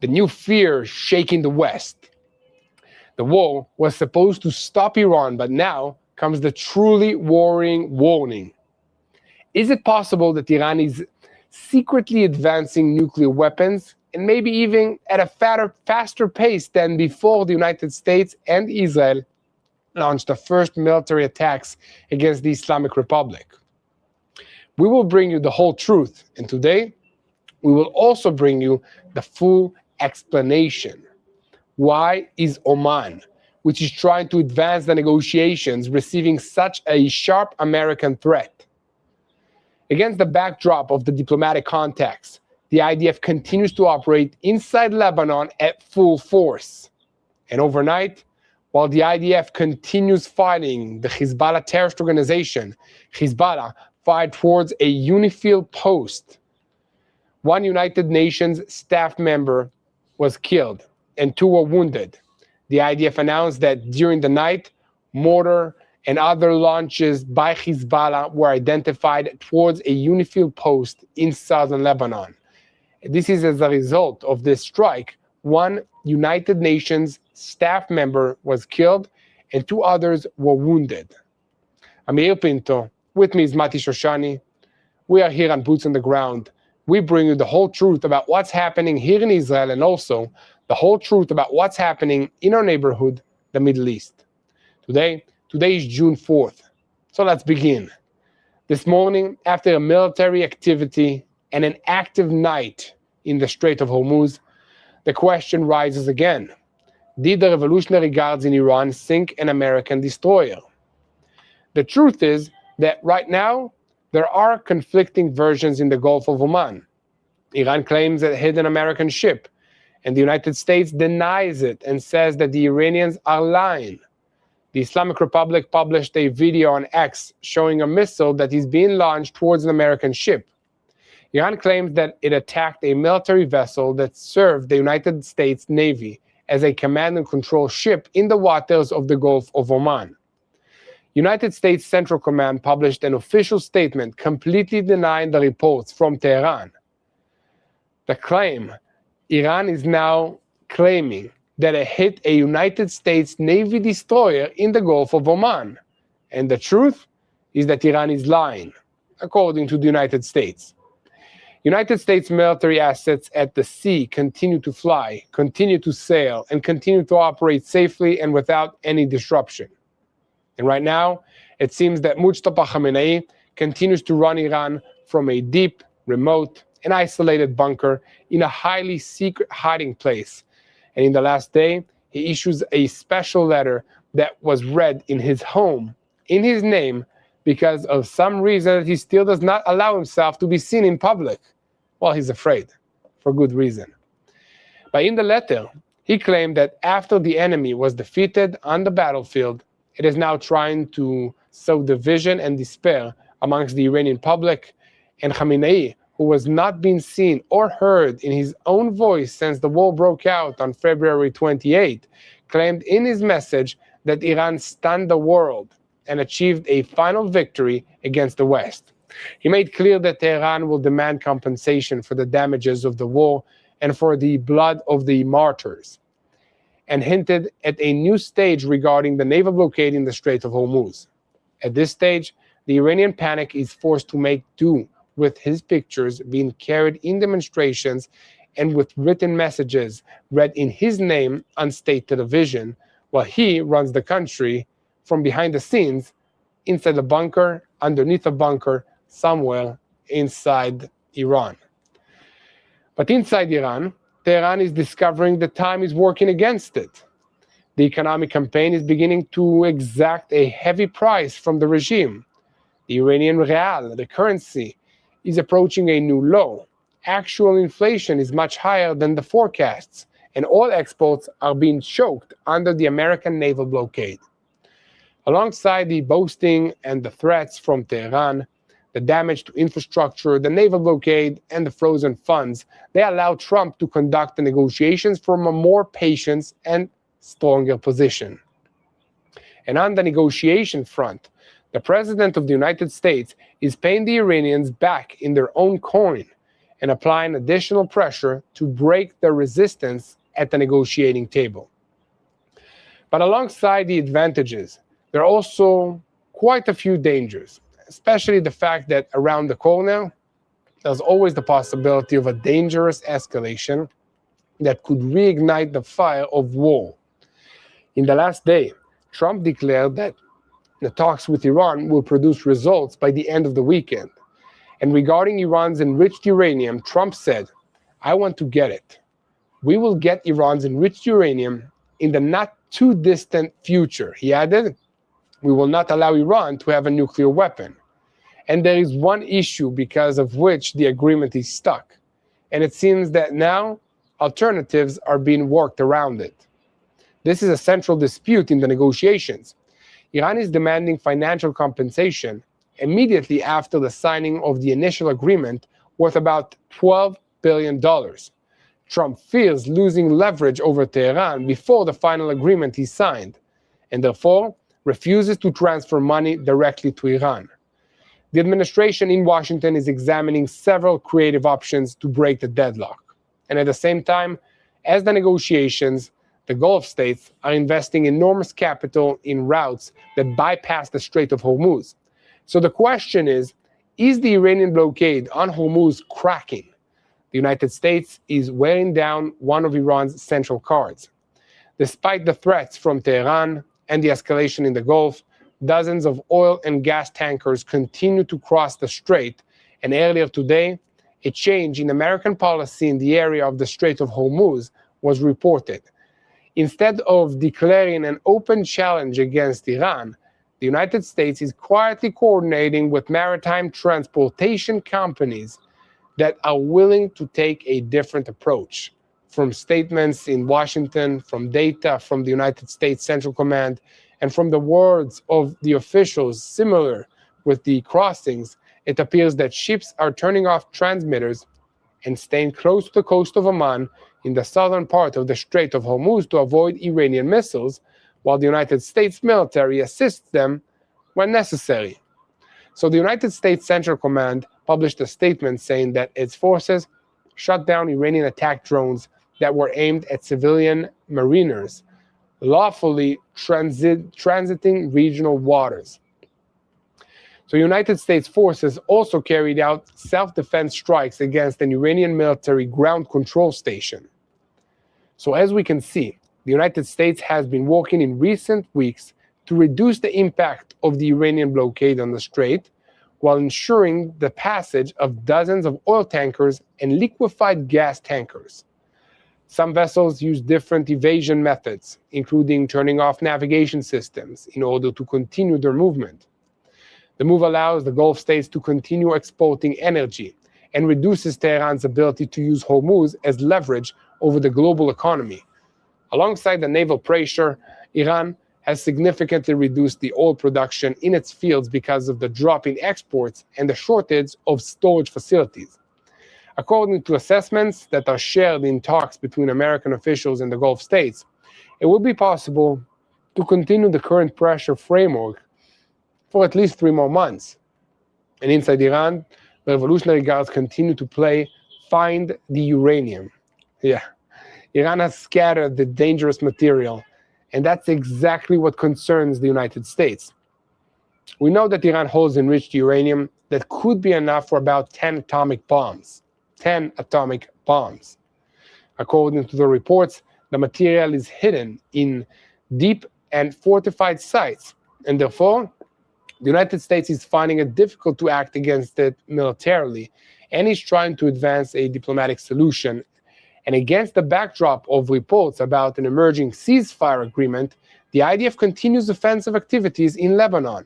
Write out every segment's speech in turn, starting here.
the new fear shaking the West. The war was supposed to stop Iran, but now comes the truly worrying warning. Is it possible that Iran is secretly advancing nuclear weapons, and maybe even at a faster pace than before the United States and Israel launched the first military attacks against the Islamic Republic? We will bring you the whole truth, and today we will also bring you the full explanation. Why is Oman, which is trying to advance the negotiations, receiving such a sharp American threat? Against the backdrop of the diplomatic contacts, the IDF continues to operate inside Lebanon at full force. And overnight, while the IDF continues fighting the Hezbollah terrorist organization, Hezbollah fired towards a UNIFIL post. One United Nations staff member was killed and 2 were wounded. The IDF announced that during the night, mortar and other launches by Hezbollah were identified towards a UNIFIL post in southern Lebanon. This is as a result of this strike. 1 United Nations staff member was killed and 2 others were wounded. I'm Yair Pinto. With me is Shoshani. We are here on Boots on the Ground. We bring you the whole truth about what's happening here in Israel and also the whole truth about what's happening in our neighborhood, the Middle East. Today is June 4th. So let's begin. This morning, after a military activity and an active night in the Strait of Hormuz, the question rises again. Did the Revolutionary Guards in Iran sink an American destroyer? The truth is that right now, there are conflicting versions in the Gulf of Oman. Iran claims it hit an American ship, and the United States denies it and says that the Iranians are lying. The Islamic Republic published a video on X showing a missile that is being launched towards an American ship. Iran claims that it attacked a military vessel that served the United States Navy as a command and control ship in the waters of the Gulf of Oman. United States Central Command published an official statement completely denying the reports from Tehran. The claim, Iran is now claiming that it hit a United States Navy destroyer in the Gulf of Oman. And the truth is that Iran is lying, according to the United States. United States military assets at the sea continue to fly, continue to sail, and continue to operate safely and without any disruption. And right now, it seems that Mojtaba Khamenei continues to run Iran from a deep, remote, and isolated bunker in a highly secret hiding place. And in the last day, he issues a special letter that was read in his home, in his name, because of some reason that he still does not allow himself to be seen in public. Well, he's afraid, for good reason. But in the letter, he claimed that after the enemy was defeated on the battlefield, it is now trying to sow division and despair amongst the Iranian public, and Khamenei, who has not been seen or heard in his own voice since the war broke out on February 28, claimed in his message that Iran stunned the world and achieved a final victory against the West. He made clear that Tehran will demand compensation for the damages of the war and for the blood of the martyrs, and hinted at a new stage regarding the naval blockade in the Strait of Hormuz. At this stage, the Iranian panic is forced to make do with his pictures being carried in demonstrations and with written messages read in his name on state television, while he runs the country from behind the scenes, inside a bunker, underneath a bunker, somewhere inside Iran. But inside Iran, Tehran is discovering that time is working against it. The economic campaign is beginning to exact a heavy price from the regime. The Iranian rial, the currency, is approaching a new low. Actual inflation is much higher than the forecasts, and oil exports are being choked under the American naval blockade. Alongside the boasting and the threats from Tehran, the damage to infrastructure, the naval blockade, and the frozen funds, they allow Trump to conduct the negotiations from a more patient and stronger position. And on the negotiation front, the President of the United States is paying the Iranians back in their own coin and applying additional pressure to break the resistance at the negotiating table. But alongside the advantages, there are also quite a few dangers, especially the fact that around the corner, there's always the possibility of a dangerous escalation that could reignite the fire of war. In the last day, Trump declared that the talks with Iran will produce results by the end of the weekend. And regarding Iran's enriched uranium, Trump said, "I want to get it. We will get Iran's enriched uranium in the not too distant future." He added, "We will not allow Iran to have a nuclear weapon." And there is one issue because of which the agreement is stuck. And it seems that now alternatives are being worked around it. This is a central dispute in the negotiations. Iran is demanding financial compensation immediately after the signing of the initial agreement worth about $12 billion. Trump fears losing leverage over Tehran before the final agreement is signed, and therefore refuses to transfer money directly to Iran. The administration in Washington is examining several creative options to break the deadlock. And at the same time, as the negotiations, the Gulf states are investing enormous capital in routes that bypass the Strait of Hormuz. So the question is the Iranian blockade on Hormuz cracking? The United States is wearing down one of Iran's central cards. Despite the threats from Tehran and the escalation in the Gulf, dozens of oil and gas tankers continue to cross the strait, and earlier today, a change in American policy in the area of the Strait of Hormuz was reported. Instead of declaring an open challenge against Iran, the United States is quietly coordinating with maritime transportation companies that are willing to take a different approach. From statements in Washington, from data from the United States Central Command, and from the words of the officials similar with the crossings, it appears that ships are turning off transmitters and staying close to the coast of Oman in the southern part of the Strait of Hormuz to avoid Iranian missiles, while the United States military assists them when necessary. So the United States Central Command published a statement saying that its forces shot down Iranian attack drones that were aimed at civilian mariners lawfully transiting regional waters. So United States forces also carried out self-defense strikes against an Iranian military ground control station. So as we can see, the United States has been working in recent weeks to reduce the impact of the Iranian blockade on the strait, while ensuring the passage of dozens of oil tankers and liquefied gas tankers. Some vessels use different evasion methods, including turning off navigation systems in order to continue their movement. The move allows the Gulf states to continue exporting energy and reduces Tehran's ability to use Hormuz as leverage over the global economy. Alongside the naval pressure, Iran has significantly reduced the oil production in its fields because of the drop in exports and the shortage of storage facilities. According to assessments that are shared in talks between American officials and the Gulf states, it will be possible to continue the current pressure framework for at least 3 more months. And inside Iran, the Revolutionary Guards continue to play Find the Uranium. Yeah, Iran has scattered the dangerous material, and that's exactly what concerns the United States. We know that Iran holds enriched uranium that could be enough for about 10 atomic bombs. 10 atomic bombs. According to the reports, the material is hidden in deep and fortified sites, and therefore, the United States is finding it difficult to act against it militarily, and is trying to advance a diplomatic solution. And against the backdrop of reports about an emerging ceasefire agreement, the IDF continues offensive activities in Lebanon.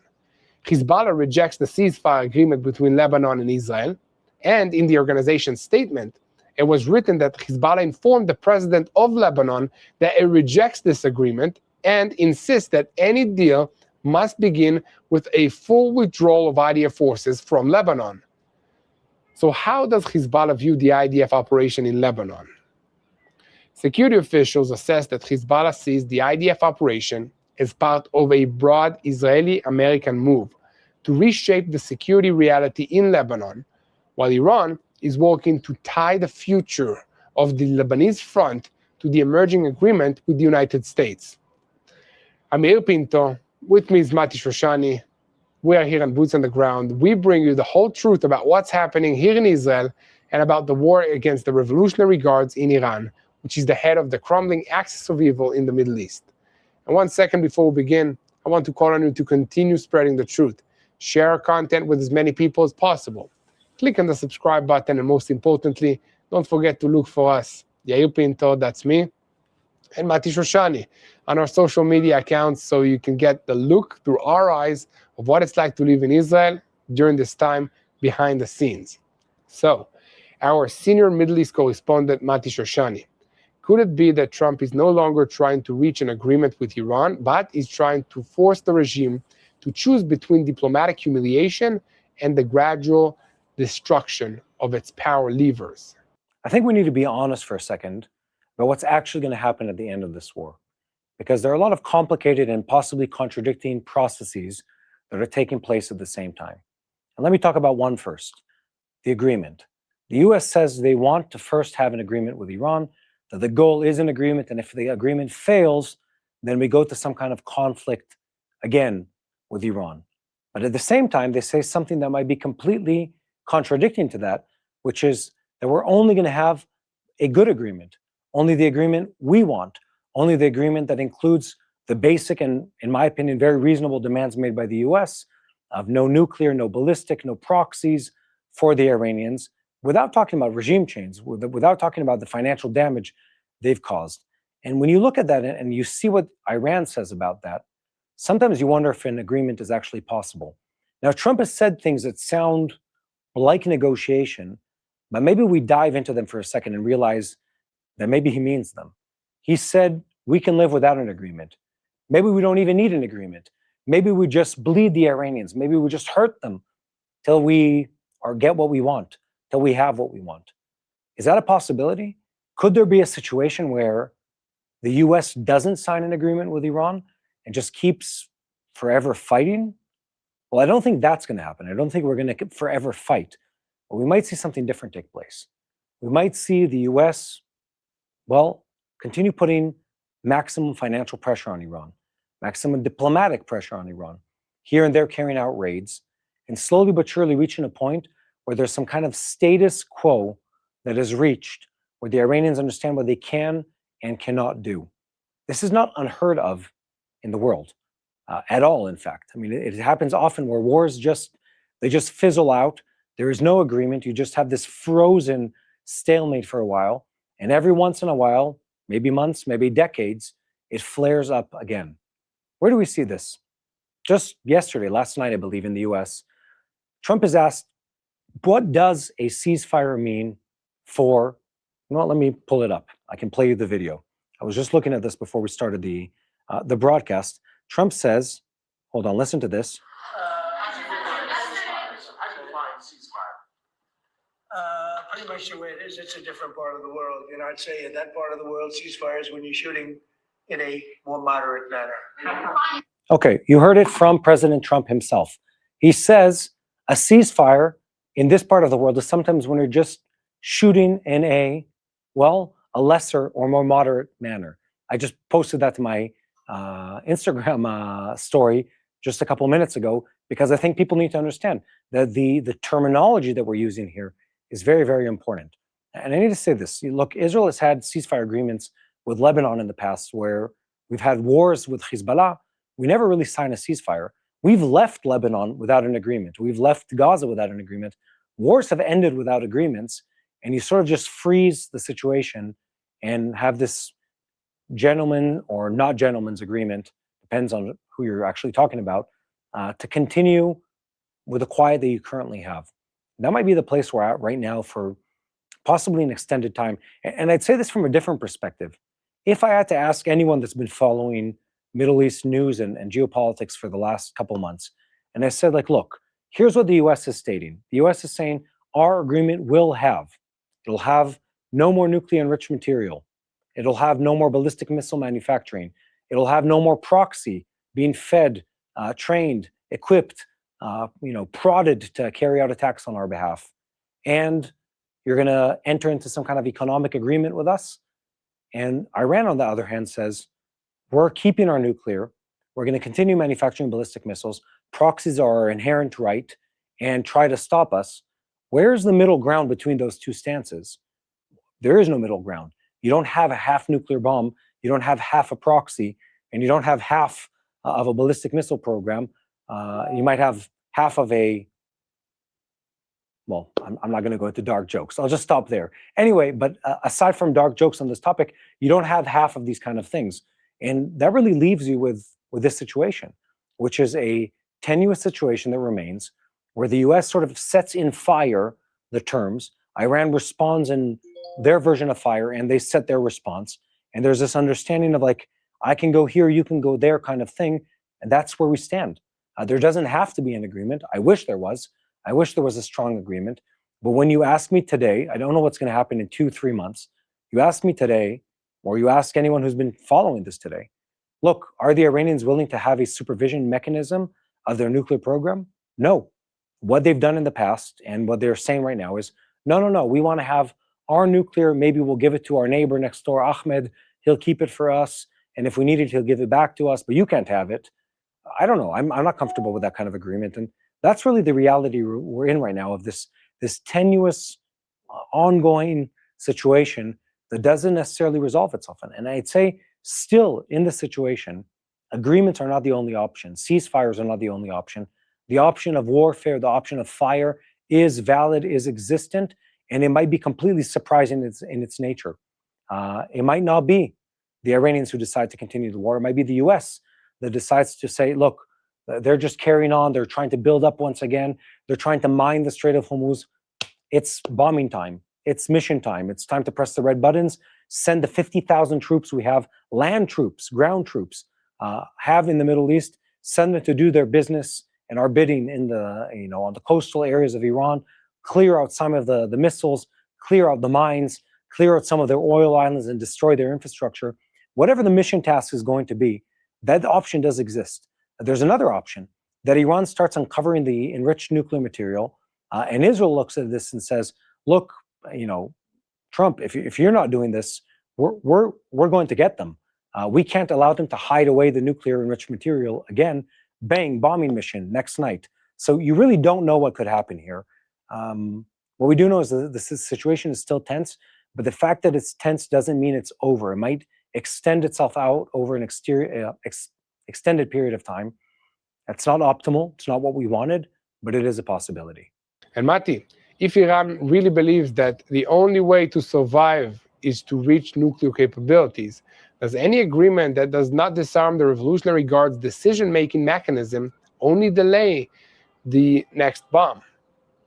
Hezbollah rejects the ceasefire agreement between Lebanon and Israel, and in the organization's statement, it was written that Hezbollah informed the president of Lebanon that it rejects this agreement and insists that any deal must begin with a full withdrawal of IDF forces from Lebanon. So how does Hezbollah view the IDF operation in Lebanon? Security officials assess that Hezbollah sees the IDF operation as part of a broad Israeli-American move to reshape the security reality in Lebanon, while Iran is working to tie the future of the Lebanese front to the emerging agreement with the United States. I'm Yair Pinto. With me is Mati Shoshani. We are here on Boots on the Ground. We bring you the whole truth about what's happening here in Israel and about the war against the Revolutionary Guards in Iran, which is the head of the crumbling axis of evil in the Middle East. And 1 second before we begin, I want to call on you to continue spreading the truth. Share our content with as many people as possible. Click on the subscribe button, and most importantly, don't forget to look for us, Yair Pinto, that's me, and Mati Shoshani, on our social media accounts, so you can get the look through our eyes of what it's like to live in Israel during this time behind the scenes. So, our senior Middle East correspondent, Mati Shoshani, could it be that Trump is no longer trying to reach an agreement with Iran, but is trying to force the regime to choose between diplomatic humiliation and the gradual destruction of its power levers? I think we need to be honest for a second about what's actually going to happen at the end of this war, because there are a lot of complicated and possibly contradicting processes that are taking place at the same time. And let me talk about one first, the agreement. The US says they want to first have an agreement with Iran, that the goal is an agreement, and if the agreement fails, then we go to some kind of conflict again with Iran. But at the same time, they say something that might be completely contradicting to that, which is that we're only going to have a good agreement, only the agreement we want, only the agreement that includes the basic and, in my opinion, very reasonable demands made by the US of no nuclear, no ballistic, no proxies for the Iranians, without talking about regime change, without talking about the financial damage they've caused. And when you look at that and you see what Iran says about that, sometimes you wonder if an agreement is actually possible. Now, Trump has said things that sound like negotiation, but maybe we dive into them for a second and realize that maybe he means them. He said, we can live without an agreement. Maybe we don't even need an agreement. Maybe we just bleed the Iranians. Maybe we just hurt them till we get what we want, till we have what we want. Is that a possibility? Could there be a situation where the US doesn't sign an agreement with Iran and just keeps forever fighting? Well, I don't think that's going to happen. I don't think we're going to forever fight. But we might see something different take place. We might see the US, well, continue putting maximum financial pressure on Iran, maximum diplomatic pressure on Iran, here and there carrying out raids, and slowly but surely reaching a point where there's some kind of status quo that is reached, where the Iranians understand what they can and cannot do. This is not unheard of in the world at all, in fact. I mean, it happens often where wars just fizzle out. There is no agreement. You just have this frozen stalemate for a while. And every once in a while, maybe months, maybe decades, it flares up again. Where do we see this? Just yesterday, last night, I believe, in the US, Trump is asked, what does a ceasefire mean for, well, let me pull it up. I can play you the video. I was just looking at this before we started the broadcast. Trump says, hold on, listen to this. Pretty much the way it is, it's a different part of the world. You know, I'd say in that part of the world, ceasefire is when you're shooting in a more moderate manner. Okay, you heard it from President Trump himself. He says a ceasefire in this part of the world is sometimes when you're just shooting in a lesser or more moderate manner. I just posted that to my Instagram story just a couple minutes ago, because I think people need to understand that the terminology that we're using here is very, very important. And I need to say this. Look, Israel has had ceasefire agreements with Lebanon in the past where we've had wars with Hezbollah. We never really signed a ceasefire. We've left Lebanon without an agreement. We've left Gaza without an agreement. Wars have ended without agreements, and you sort of just freeze the situation and have this gentleman or not gentleman's agreement, depends on who you're actually talking about, to continue with the quiet that you currently have. That might be the place we're at right now for possibly an extended time. And I'd say this from a different perspective. If I had to ask anyone that's been following Middle East news and geopolitics for the last couple of months, and I said, like, look, here's what the US is stating. The US is saying our agreement it'll have no more nuclear enriched material. It'll have no more ballistic missile manufacturing. It'll have no more proxy being fed, trained, equipped, prodded to carry out attacks on our behalf. And you're going to enter into some kind of economic agreement with us. And Iran, on the other hand, says, we're keeping our nuclear. We're going to continue manufacturing ballistic missiles. Proxies are our inherent right and try to stop us. Where's the middle ground between those two stances? There is no middle ground. You don't have a half nuclear bomb. You don't have half a proxy, and you don't have half of a ballistic missile program. You might have half of a, well, I'm not going to go into dark jokes. I'll just stop there. Anyway, but aside from dark jokes on this topic, you don't have half of these kind of things. And that really leaves you with this situation, which is a tenuous situation that remains, where the US sort of sets in fire the terms. Iran responds in their version of fire, and they set their response. And there's this understanding of like, I can go here, you can go there kind of thing. And that's where we stand. There doesn't have to be an agreement. I wish there was. I wish there was a strong agreement. But when you ask me today, I don't know what's going to happen in 2-3 months. You ask me today, or you ask anyone who's been following this today, look, are the Iranians willing to have a supervision mechanism of their nuclear program? No. What they've done in the past and what they're saying right now is, no, we want to have our nuclear, maybe we'll give it to our neighbor next door, Ahmed, he'll keep it for us, and if we need it, he'll give it back to us, but you can't have it. I don't know, I'm not comfortable with that kind of agreement, and that's really the reality we're in right now of this tenuous, ongoing situation that doesn't necessarily resolve itself. And I'd say still in this situation, agreements are not the only option. Ceasefires are not the only option. The option of warfare, the option of fire is valid, is existent, and it might be completely surprising in its nature. It might not be the Iranians who decide to continue the war. It might be the US that decides to say, look, they're just carrying on. They're trying to build up once again. They're trying to mine the Strait of Hormuz. It's bombing time. It's mission time. It's time to press the red buttons, send the 50,000 troops we have, land troops, ground troops, have in the Middle East, send them to do their business and our bidding in the, on the coastal areas of Iran, clear out some of the missiles, clear out the mines, clear out some of their oil islands and destroy their infrastructure. Whatever the mission task is going to be, that option does exist. There's another option, that Iran starts uncovering the enriched nuclear material, and Israel looks at this and says, look, Trump, if you're not doing this, we're going to get them. We can't allow them to hide away the nuclear enriched material again. Bang, bombing mission next night. So you really don't know what could happen here. What we do know is that the situation is still tense, but the fact that it's tense doesn't mean it's over. It might extend itself out over an extended period of time. That's not optimal. It's not what we wanted, but it is a possibility. And Mati, if Iran really believes that the only way to survive is to reach nuclear capabilities, does any agreement that does not disarm the Revolutionary Guard's decision-making mechanism only delay the next bomb,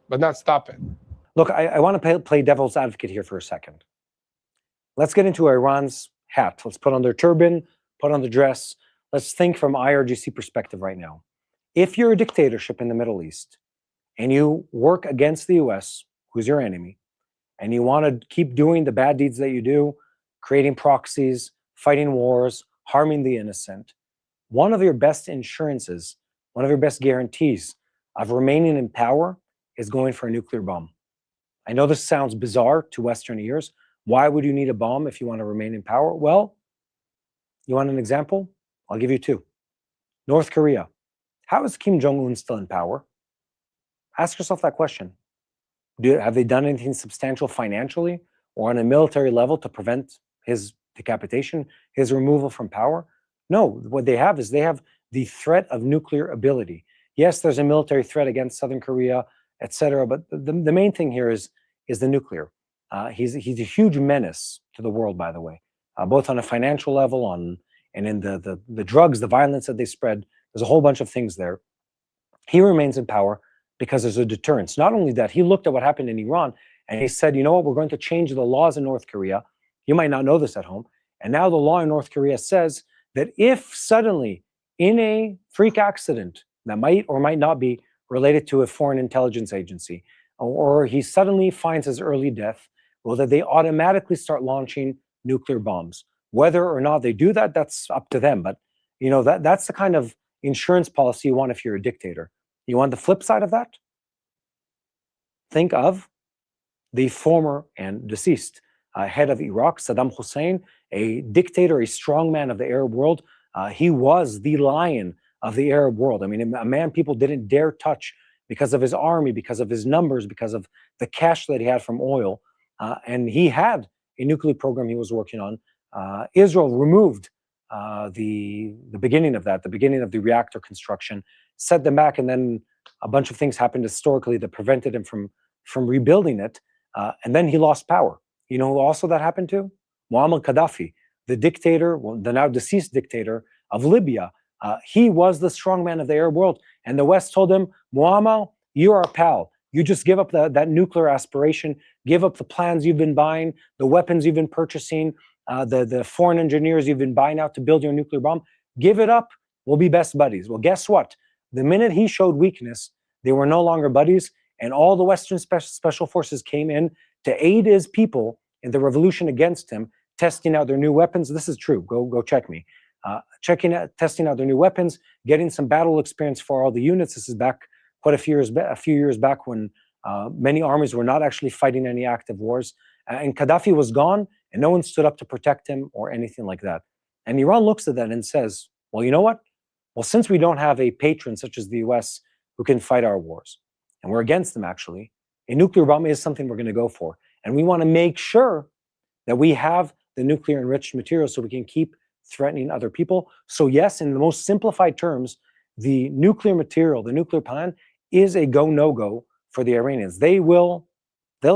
but not stop it? Look, I want to play devil's advocate here for a second. Let's get into Iran's hat. Let's put on their turban, put on the dress. Let's think from IRGC perspective right now. If you're a dictatorship in the Middle East and you work against the US, who's your enemy, and you want to keep doing the bad deeds that you do, creating proxies, fighting wars, harming the innocent, one of your best insurances, one of your best guarantees of remaining in power is going for a nuclear bomb. I know this sounds bizarre to Western ears. Why would you need a bomb if you want to remain in power? Well, you want an example? I'll give you two. North Korea. How is Kim Jong-un still in power? Ask yourself that question. Have they done anything substantial financially or on a military level to prevent his decapitation, his removal from power? No, what they have is they have the threat of nuclear ability. Yes, there's a military threat against Southern Korea, etc., but the main thing here is the nuclear. He's a huge menace to the world, by the way, both on a financial level, and in the drugs, the violence that they spread. There's a whole bunch of things there. He remains in power because there's a deterrence. Not only that, he looked at what happened in Iran and he said, you know what, we're going to change the laws in North Korea. You might not know this at home. And now the law in North Korea says that if suddenly in a freak accident that might or might not be related to a foreign intelligence agency, or he suddenly finds his early death, well, that they automatically start launching nuclear bombs. Whether or not they do that, that's up to them. But that's the kind of insurance policy you want if you're a dictator. You want the flip side of that? Think of the former and deceased head of Iraq, Saddam Hussein, a dictator, a strongman of the Arab world. He was the lion of the Arab world. I mean, a man people didn't dare touch because of his army, because of his numbers, because of the cash that he had from oil. And he had a nuclear program he was working on. Israel removed the beginning of that, the beginning of the reactor construction, set them back, and then a bunch of things happened historically that prevented him from rebuilding it. And then he lost power. You know who also that happened to? Muammar Gaddafi, the dictator, well, the now deceased dictator of Libya. He was the strongman of the Arab world. And the West told him, Muammar, you're our pal. You just give up that nuclear aspiration, give up the plans you've been buying, the weapons you've been purchasing, the foreign engineers you've been buying out to build your nuclear bomb. Give it up. We'll be best buddies. Well, guess what? The minute he showed weakness, they were no longer buddies. And all the Western special forces came in to aid his people in the revolution against him, testing out their new weapons. This is true. Go check me. Testing out their new weapons, getting some battle experience for all the units. This is back quite a few years back when many armies were not actually fighting any active wars. And Gaddafi was gone, and no one stood up to protect him or anything like that. And Iran looks at that and says, well, you know what? Well, since we don't have a patron such as the U.S. who can fight our wars, and we're against them actually, a nuclear bomb is something we're going to go for. And we want to make sure that we have the nuclear enriched material so we can keep threatening other people. So yes, in the most simplified terms, the nuclear material, the nuclear plan is a go, no-go for the Iranians. They'll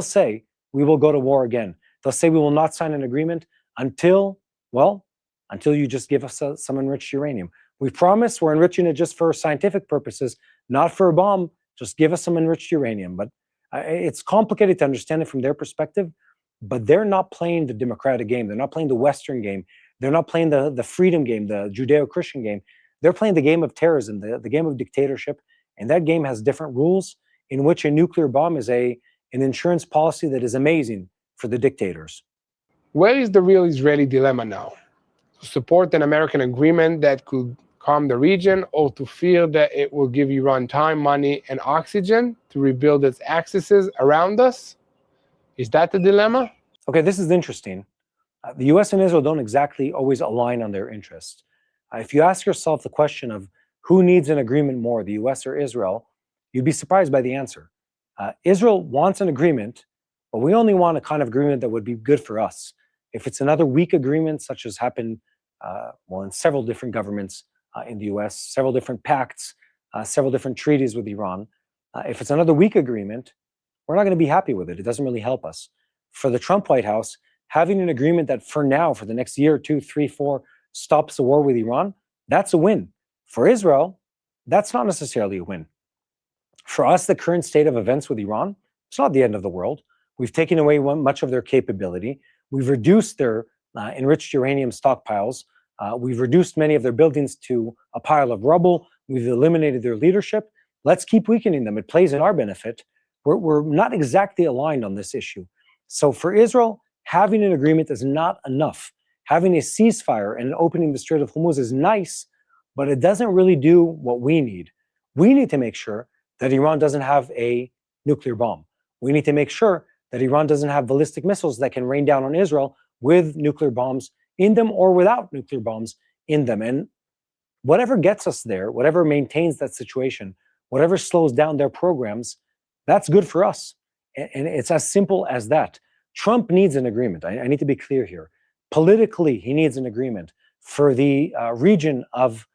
say, we will go to war again. They'll say we will not sign an agreement until you just give us some enriched uranium. We promise we're enriching it just for scientific purposes, not for a bomb. Just give us some enriched uranium. But it's complicated to understand it from their perspective, but they're not playing the democratic game. They're not playing the Western game. They're not playing the freedom game, the Judeo-Christian game. They're playing the game of terrorism, the game of dictatorship. And that game has different rules in which a nuclear bomb is an insurance policy that is amazing for the dictators. Where is the real Israeli dilemma now? To support an American agreement that could calm the region, or to fear that it will give Iran time, money, and oxygen to rebuild its axes around us? Is that the dilemma? Okay, this is interesting. The US and Israel don't exactly always align on their interests. If you ask yourself the question of who needs an agreement more, the US or Israel, you'd be surprised by the answer. Israel wants an agreement, but we only want a kind of agreement that would be good for us. If it's another weak agreement, such as happened in several different governments in the US, several different pacts, several different treaties with Iran, if it's another weak agreement, we're not going to be happy with it. It doesn't really help us. For the Trump White House, having an agreement that for now, for the next year, 2, 3, 4, stops the war with Iran, that's a win. For Israel, that's not necessarily a win. For us, the current state of events with Iran, it's not the end of the world. We've taken away much of their capability. We've reduced their enriched uranium stockpiles. We've reduced many of their buildings to a pile of rubble. We've eliminated their leadership. Let's keep weakening them. It plays in our benefit. We're not exactly aligned on this issue. So for Israel, having an agreement is not enough. Having a ceasefire and opening the Strait of Hormuz is nice, but it doesn't really do what we need. We need to make sure that Iran doesn't have a nuclear bomb. We need to make sure that Iran doesn't have ballistic missiles that can rain down on Israel with nuclear bombs in them or without nuclear bombs in them. And whatever gets us there, whatever maintains that situation, whatever slows down their programs, that's good for us. And it's as simple as that. Trump needs an agreement. I need to be clear here. Politically, he needs an agreement. For the region of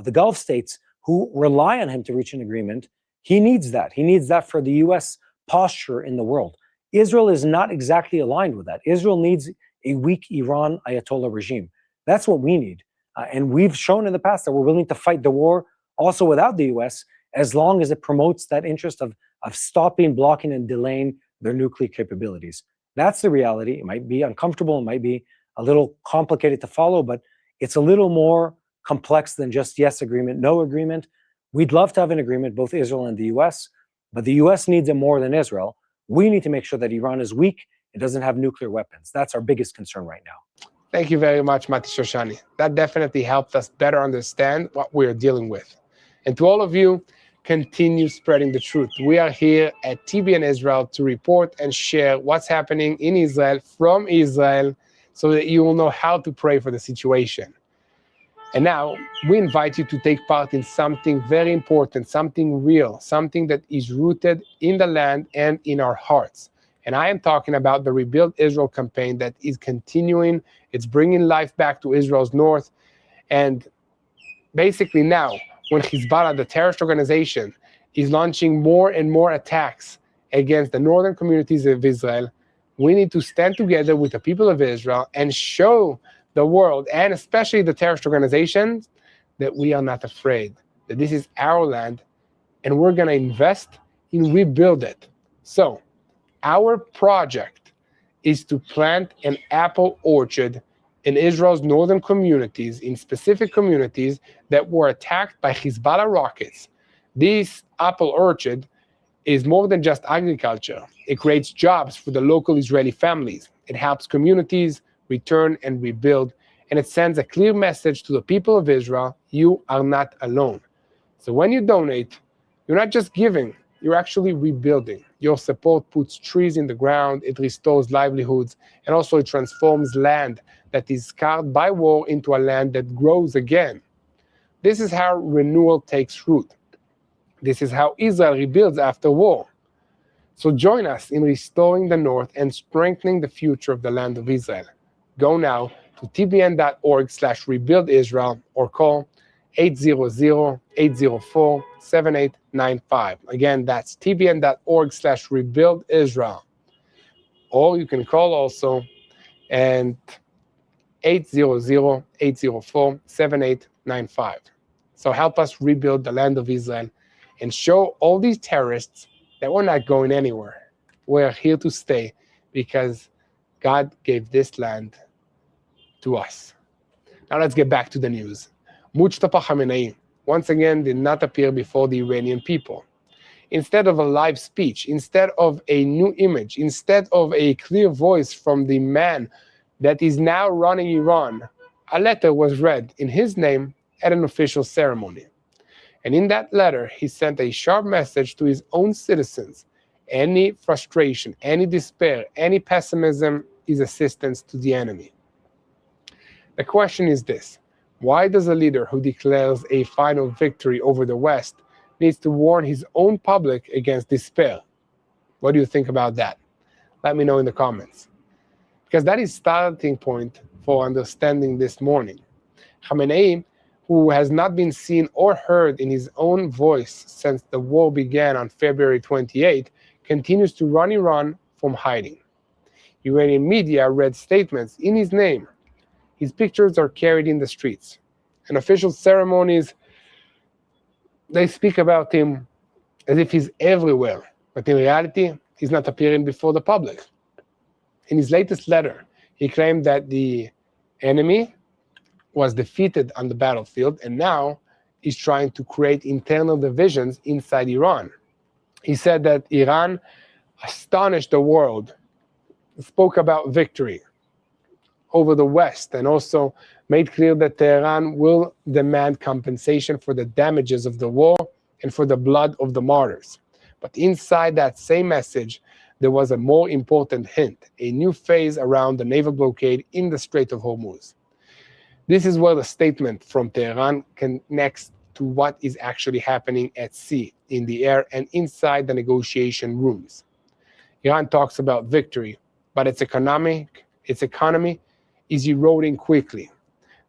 the Gulf states who rely on him to reach an agreement, he needs that. He needs that for the U.S. posture in the world. Israel is not exactly aligned with that. Israel needs a weak Iran Ayatollah regime. That's what we need. And we've shown in the past that we're willing to fight the war also without the U.S. as long as it promotes that interest of stopping, blocking, and delaying their nuclear capabilities. That's the reality. It might be uncomfortable. It might be a little complicated to follow, but it's a little more complex than just yes agreement, no agreement. We'd love to have an agreement, both Israel and the U.S., but the U.S. needs it more than Israel. We need to make sure that Iran is weak. It doesn't have nuclear weapons. That's our biggest concern right now. Thank you very much, Mati Shoshani. That definitely helped us better understand what we're dealing with. And to all of you, continue spreading the truth. We are here at TBN Israel to report and share what's happening in Israel from Israel so that you will know how to pray for the situation. And now we invite you to take part in something very important, something real, something that is rooted in the land and in our hearts. And I am talking about the Rebuild Israel campaign that is continuing. It's bringing life back to Israel's north. And basically now, when Hezbollah, the terrorist organization, is launching more and more attacks against the northern communities of Israel, we need to stand together with the people of Israel and show the world, and especially the terrorist organizations, that we are not afraid, that this is our land, and we're going to invest in rebuild it. So our project is to plant an apple orchard in Israel's northern communities, in specific communities that were attacked by Hezbollah rockets. This apple orchard is more than just agriculture. It creates jobs for the local Israeli families. It helps communities return and rebuild, and it sends a clear message to the people of Israel: you are not alone. So when you donate, you're not just giving, you're actually rebuilding. Your support puts trees in the ground, it restores livelihoods, and also it transforms land that is scarred by war into a land that grows again. This is how renewal takes root. This is how Israel rebuilds after war. So join us in restoring the north and strengthening the future of the land of Israel. Go now to tbn.org/rebuildisrael or call 800-804-7895. Again, that's tbn.org/rebuildisrael. Or you can call also and 800-804-7895. So help us rebuild the land of Israel and show all these terrorists that we're not going anywhere. We're here to stay because God gave this land to us. Now let's get back to the news. Mojtaba Khamenei once again did not appear before the Iranian people. Instead of a live speech, instead of a new image, instead of a clear voice from the man that is now running Iran, a letter was read in his name at an official ceremony. And in that letter, he sent a sharp message to his own citizens. Any frustration, any despair, any pessimism is assistance to the enemy. The question is this: why does a leader who declares a final victory over the West needs to warn his own public against despair? What do you think about that? Let me know in the comments. Because that is starting point for understanding this morning. Khamenei, who has not been seen or heard in his own voice since the war began on February 28, continues to run Iran from hiding. Iranian media read statements in his name. His pictures are carried in the streets. In official ceremonies, they speak about him as if he's everywhere, but in reality, he's not appearing before the public. In his latest letter, he claimed that the enemy was defeated on the battlefield, and now he's trying to create internal divisions inside Iran. He said that Iran astonished the world, spoke about victory over the West, and also made clear that Tehran will demand compensation for the damages of the war and for the blood of the martyrs. But inside that same message, there was a more important hint: a new phase around the naval blockade in the Strait of Hormuz. This is where the statement from Tehran connects to what is actually happening at sea, in the air, and inside the negotiation rooms. Iran talks about victory, but its economy is eroding quickly.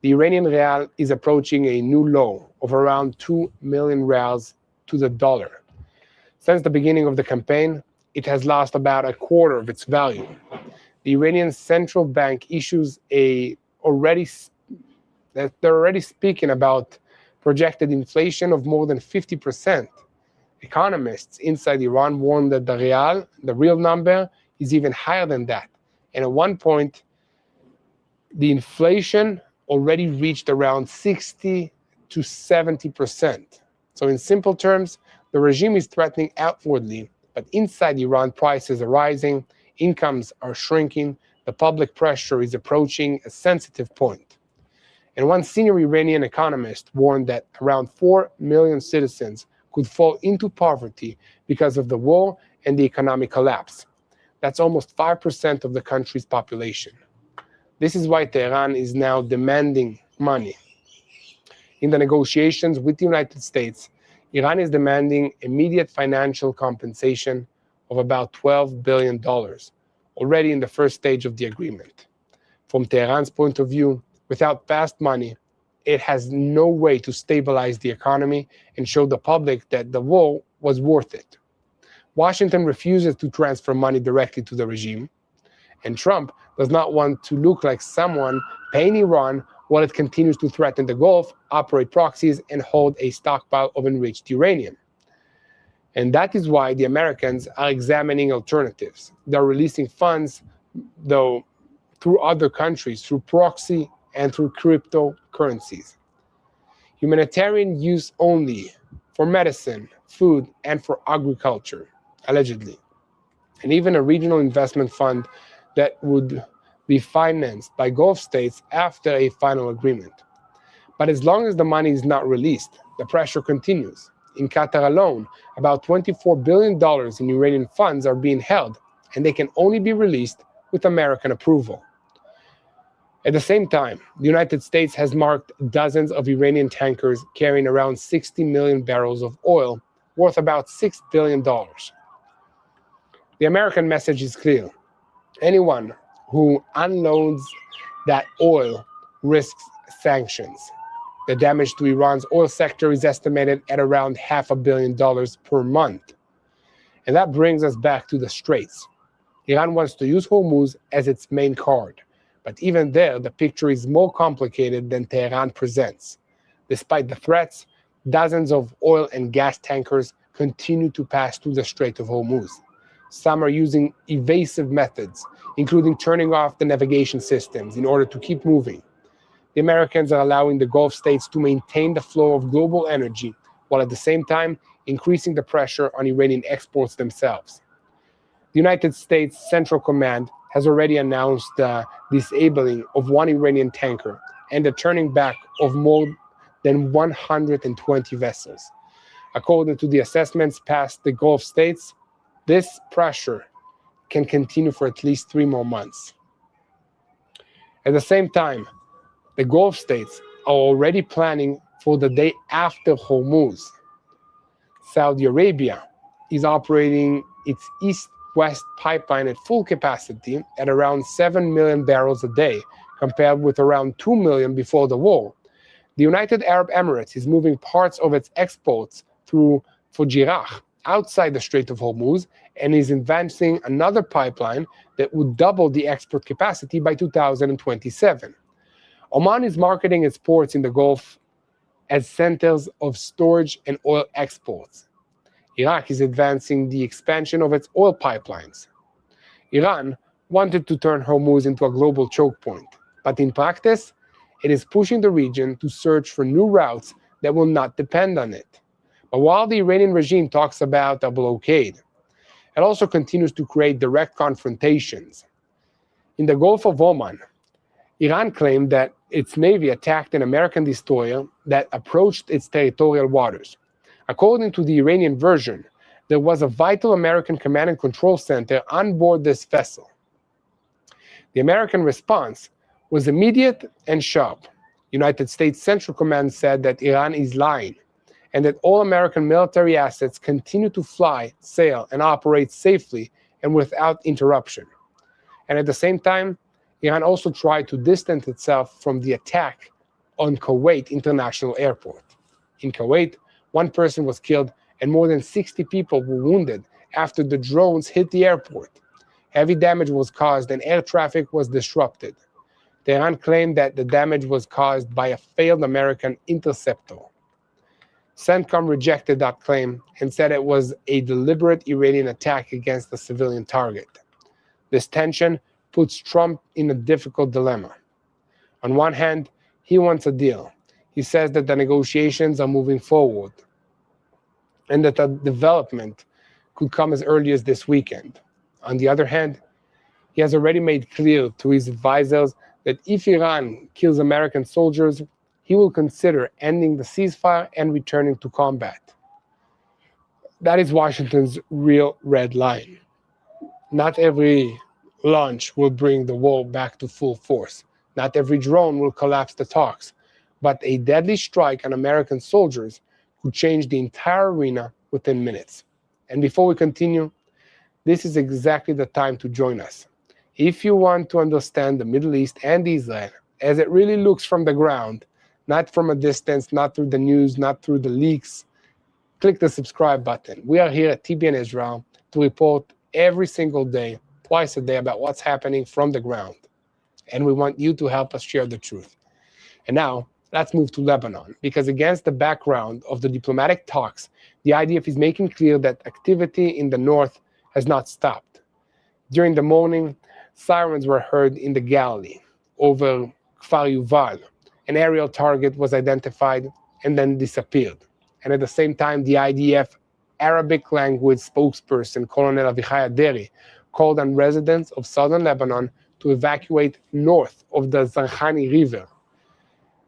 The Iranian rial is approaching a new low of around 2 million rials to the dollar. Since the beginning of the campaign, it has lost about a quarter of its value. The Iranian central bank issues they're already speaking about projected inflation of more than 50%. Economists inside Iran warn that the real number, is even higher than that. And at one point, the inflation already reached around 60 to 70%. So in simple terms, the regime is threatening outwardly, but inside Iran, prices are rising, incomes are shrinking, the public pressure is approaching a sensitive point. And one senior Iranian economist warned that around 4 million citizens could fall into poverty because of the war and the economic collapse. That's almost 5% of the country's population. This is why Tehran is now demanding money. In the negotiations with the United States, Iran is demanding immediate financial compensation of about $12 billion, already in the first stage of the agreement. From Tehran's point of view, without fast money, it has no way to stabilize the economy and show the public that the war was worth it. Washington refuses to transfer money directly to the regime, and Trump does not want to look like someone paying Iran while it continues to threaten the Gulf, operate proxies, and hold a stockpile of enriched uranium. And that is why the Americans are examining alternatives. They're releasing funds, though, through other countries, through proxy and through cryptocurrencies. Humanitarian use only, for medicine, food, and for agriculture, allegedly. And even a regional investment fund that would be financed by Gulf states after a final agreement. But as long as the money is not released, the pressure continues. In Qatar alone, about $24 billion in Iranian funds are being held, and they can only be released with American approval. At the same time, the United States has marked dozens of Iranian tankers carrying around 60 million barrels of oil, worth about $6 billion. The American message is clear. Anyone who unloads that oil risks sanctions. The damage to Iran's oil sector is estimated at around $500 million per month. And that brings us back to the Straits. Iran wants to use Hormuz as its main card. But even there, the picture is more complicated than Tehran presents. Despite the threats, dozens of oil and gas tankers continue to pass through the Strait of Hormuz. Some are using evasive methods, including turning off the navigation systems in order to keep moving. The Americans are allowing the Gulf states to maintain the flow of global energy, while at the same time increasing the pressure on Iranian exports themselves. The United States Central Command has already announced the disabling of one Iranian tanker and the turning back of more than 120 vessels. According to the assessments past the Gulf states, this pressure can continue for at least 3 more months. At the same time, the Gulf states are already planning for the day after Hormuz. Saudi Arabia is operating its east-west pipeline at full capacity at around 7 million barrels a day, compared with around 2 million before the war. The United Arab Emirates is moving parts of its exports through Fujairah, outside the Strait of Hormuz, and is advancing another pipeline that would double the export capacity by 2027. Oman is marketing its ports in the Gulf as centers of storage and oil exports. Iraq is advancing the expansion of its oil pipelines. Iran wanted to turn Hormuz into a global choke point, but in practice, it is pushing the region to search for new routes that will not depend on it. But while the Iranian regime talks about a blockade, it also continues to create direct confrontations. In the Gulf of Oman, Iran claimed that its navy attacked an American destroyer that approached its territorial waters. According to the Iranian version, there was a vital American command and control center on board this vessel. The American response was immediate and sharp. United States Central Command said that Iran is lying, and that all American military assets continue to fly, sail, and operate safely and without interruption. And at the same time, Iran also tried to distance itself from the attack on Kuwait International Airport. In Kuwait, 1 person was killed and more than 60 people were wounded after the drones hit the airport. Heavy damage was caused and air traffic was disrupted. Tehran claimed that the damage was caused by a failed American interceptor. CENTCOM rejected that claim and said it was a deliberate Iranian attack against a civilian target. This tension puts Trump in a difficult dilemma. On one hand, he wants a deal. He says that the negotiations are moving forward and that a development could come as early as this weekend. On the other hand, he has already made clear to his advisors that if Iran kills American soldiers, he will consider ending the ceasefire and returning to combat. That is Washington's real red line. Not every launch will bring the war back to full force. Not every drone will collapse the talks. But a deadly strike on American soldiers could change the entire arena within minutes. And before we continue, this is exactly the time to join us. If you want to understand the Middle East and Israel as it really looks from the ground, not from a distance, not through the news, not through the leaks, click the subscribe button. We are here at TBN Israel to report every single day, twice a day, about what's happening from the ground. And we want you to help us share the truth. And now, let's move to Lebanon, because against the background of the diplomatic talks, the IDF is making clear that activity in the north has not stopped. During the morning, sirens were heard in the Galilee over Kfar Yuval. An aerial target was identified and then disappeared. And at the same time, the IDF Arabic language spokesperson, Colonel Avichai Aderi, called on residents of southern Lebanon to evacuate north of the Zarkhani River.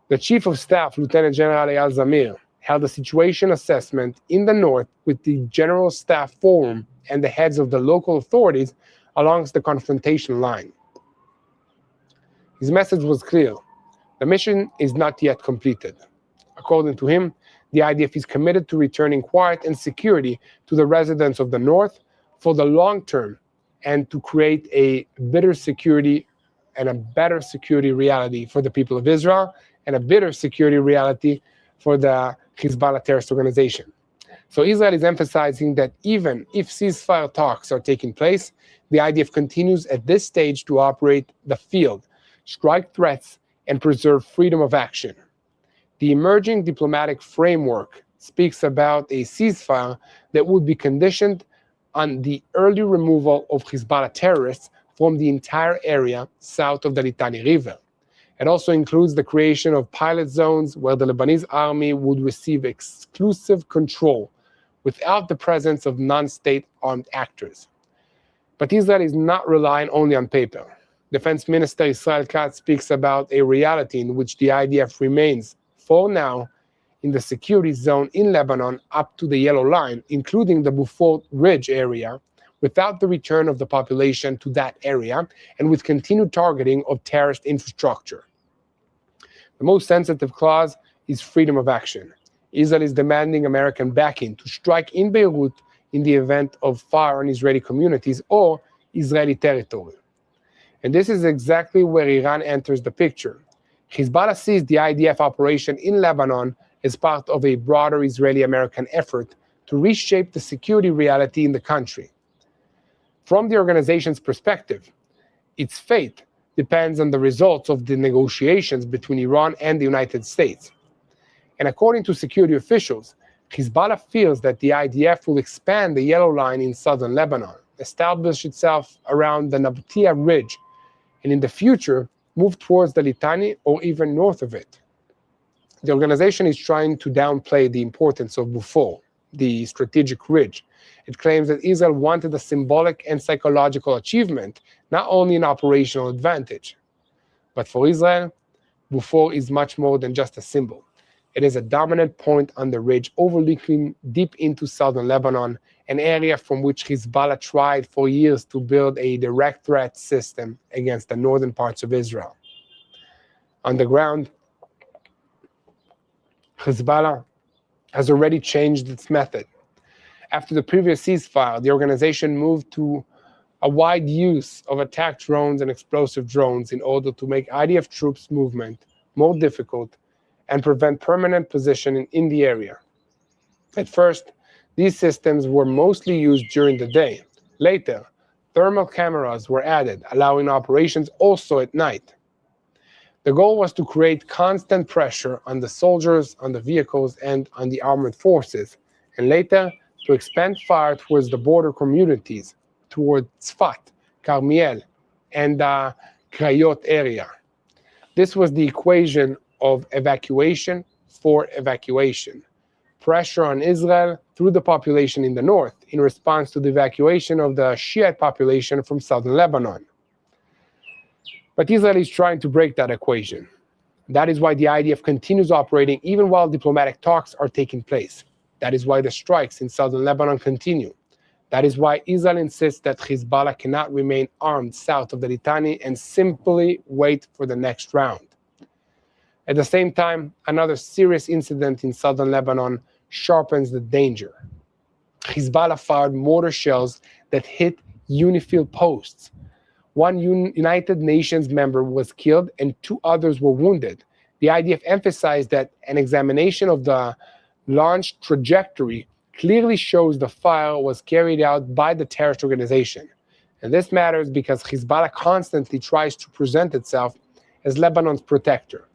The Chief of Staff, Lieutenant General Eyal Zamir, held a situation assessment in the north with the General Staff Forum and the heads of the local authorities along the confrontation line. His message was clear. The mission is not yet completed. According to him, the IDF is committed to returning quiet and security to the residents of the north for the long term and to create a better security and a better security reality for the people of Israel and a better security reality for the Hezbollah terrorist organization. So Israel is emphasizing that even if ceasefire talks are taking place, the IDF continues at this stage to operate the field, strike threats, and preserve freedom of action. The emerging diplomatic framework speaks about a ceasefire that would be conditioned on the early removal of Hezbollah terrorists from the entire area south of the Litani River. It also includes the creation of pilot zones where the Lebanese army would receive exclusive control without the presence of non-state armed actors. But Israel is not relying only on paper. Defense Minister Israel Katz speaks about a reality in which the IDF remains, for now, in the security zone in Lebanon up to the Yellow Line, including the Beaufort Ridge area, without the return of the population to that area and with continued targeting of terrorist infrastructure. The most sensitive clause is freedom of action. Israel is demanding American backing to strike in Beirut in the event of fire on Israeli communities or Israeli territory. And this is exactly where Iran enters the picture. Hezbollah sees the IDF operation in Lebanon as part of a broader Israeli-American effort to reshape the security reality in the country. From the organization's perspective, its fate depends on the results of the negotiations between Iran and the United States. And according to security officials, Hezbollah fears that the IDF will expand the Yellow Line in southern Lebanon, establish itself around the Nabatea Ridge, and in the future, move towards the Litani or even north of it. The organization is trying to downplay the importance of Beaufort, the strategic ridge. It claims that Israel wanted a symbolic and psychological achievement, not only an operational advantage. But for Israel, Beaufort is much more than just a symbol. It is a dominant point on the ridge overlooking deep into southern Lebanon, an area from which Hezbollah tried for years to build a direct threat system against the northern parts of Israel. On the ground, Hezbollah has already changed its method. After the previous ceasefire, the organization moved to a wide use of attack drones and explosive drones in order to make IDF troops' movement more difficult and prevent permanent positioning in the area. At first, these systems were mostly used during the day. Later, thermal cameras were added, allowing operations also at night. The goal was to create constant pressure on the soldiers, on the vehicles, and on the armored forces, and later to expand fire towards the border communities, towards Tzfat, Carmiel, and the Krayot area. This was the equation of evacuation for evacuation. Pressure on Israel through the population in the north in response to the evacuation of the Shiite population from southern Lebanon. But Israel is trying to break that equation. That is why the IDF continues operating even while diplomatic talks are taking place. That is why the strikes in southern Lebanon continue. That is why Israel insists that Hezbollah cannot remain armed south of the Litani and simply wait for the next round. At the same time, another serious incident in southern Lebanon sharpens the danger. Hezbollah fired mortar shells that hit UNIFIL posts. One United Nations member was killed and 2 others were wounded. The IDF emphasized that an examination of the launch trajectory clearly shows the fire was carried out by the terrorist organization. And this matters because Hezbollah constantly tries to present itself as Lebanon's protector.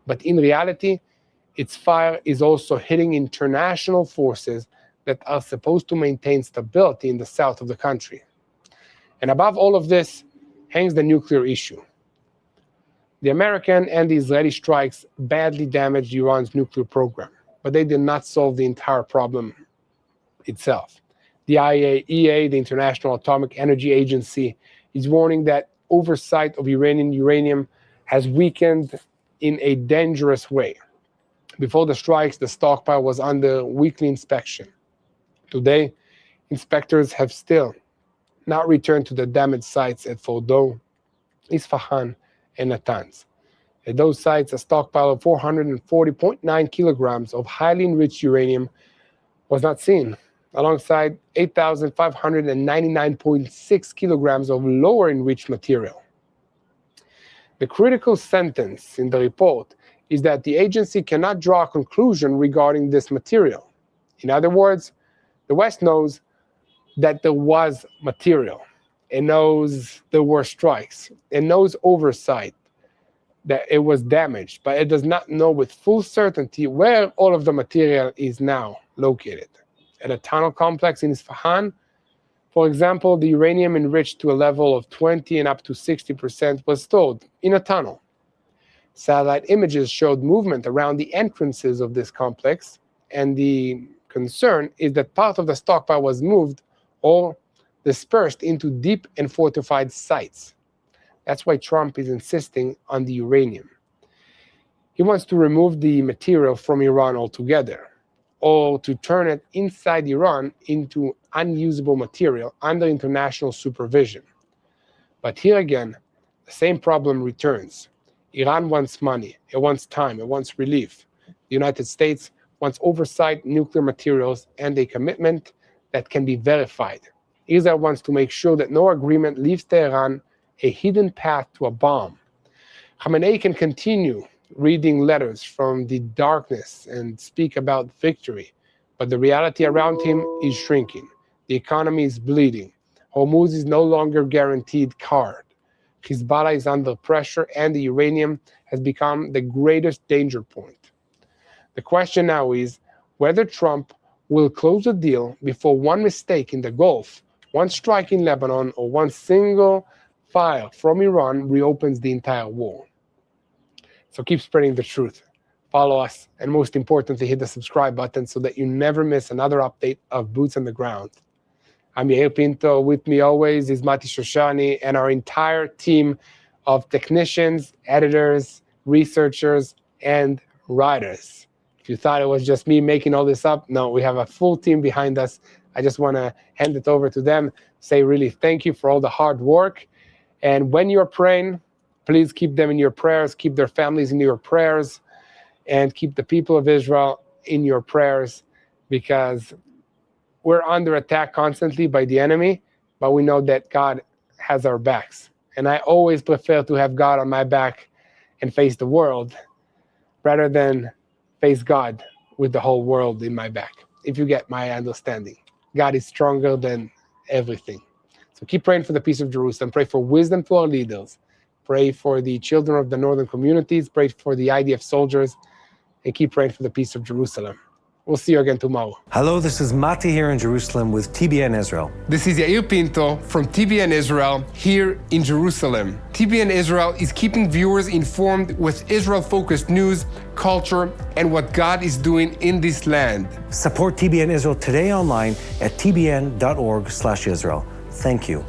But in reality, its fire is also hitting international forces that are supposed to maintain stability in the south of the country. And above all of this hangs the nuclear issue. The American and the Israeli strikes badly damaged Iran's nuclear program, but they did not solve the entire problem itself. The IAEA, the International Atomic Energy Agency, is warning that oversight of Iranian uranium has weakened in a dangerous way. Before the strikes, the stockpile was under weekly inspection. Today, inspectors have still not returned to the damaged sites at Fordo, Isfahan, and Natanz. At those sites, a stockpile of 440.9 kilograms of highly enriched uranium was not seen, alongside 8,599.6 kilograms of lower enriched material. The critical sentence in the report is that the agency cannot draw a conclusion regarding this material. In other words, the West knows that there was material. It knows there were strikes. It knows oversight, that it was damaged, but it does not know with full certainty where all of the material is now located. At a tunnel complex in Isfahan, for example, the uranium enriched to a level of 20 and up to 60% was stored in a tunnel. Satellite images showed movement around the entrances of this complex, and the concern is that part of the stockpile was moved or dispersed into deep and fortified sites. That's why Trump is insisting on the uranium. He wants to remove the material from Iran altogether, or to turn it inside Iran into unusable material under international supervision. But here again, the same problem returns. Iran wants money, it wants time, it wants relief. The United States wants oversight, nuclear materials, and a commitment that can be verified. Israel wants to make sure that no agreement leaves Tehran a hidden path to a bomb. Khamenei can continue reading letters from the darkness and speak about victory, but the reality around him is shrinking. The economy is bleeding. Hormuz is no longer guaranteed card. Hezbollah is under pressure, and the uranium has become the greatest danger point. The question now is whether Trump will close the deal before one mistake in the Gulf, one strike in Lebanon, or one single fire from Iran reopens the entire war. So keep spreading the truth. Follow us, and most importantly, hit the subscribe button so that you never miss another update of Boots on the Ground. I'm Yair Pinto. With me always is Mati Shoshani and our entire team of technicians, editors, researchers, and writers. If you thought it was just me making all this up, no, we have a full team behind us. I just want to hand it over to them, say really thank you for all the hard work. And when you're praying, please keep them in your prayers, keep their families in your prayers, and keep the people of Israel in your prayers, because we're under attack constantly by the enemy, but we know that God has our backs. And I always prefer to have God on my back and face the world rather than face God with the whole world in my back, if you get my understanding. God is stronger than everything. So keep praying for the peace of Jerusalem. Pray for wisdom to our leaders. Pray for the children of the northern communities. Pray for the IDF soldiers. And keep praying for the peace of Jerusalem. We'll see you again tomorrow. Hello, this is Mati here in Jerusalem with TBN Israel. This is Yair Pinto from TBN Israel here in Jerusalem. TBN Israel is keeping viewers informed with Israel-focused news, culture, and what God is doing in this land. Support TBN Israel today online at tbn.org/Israel. Thank you.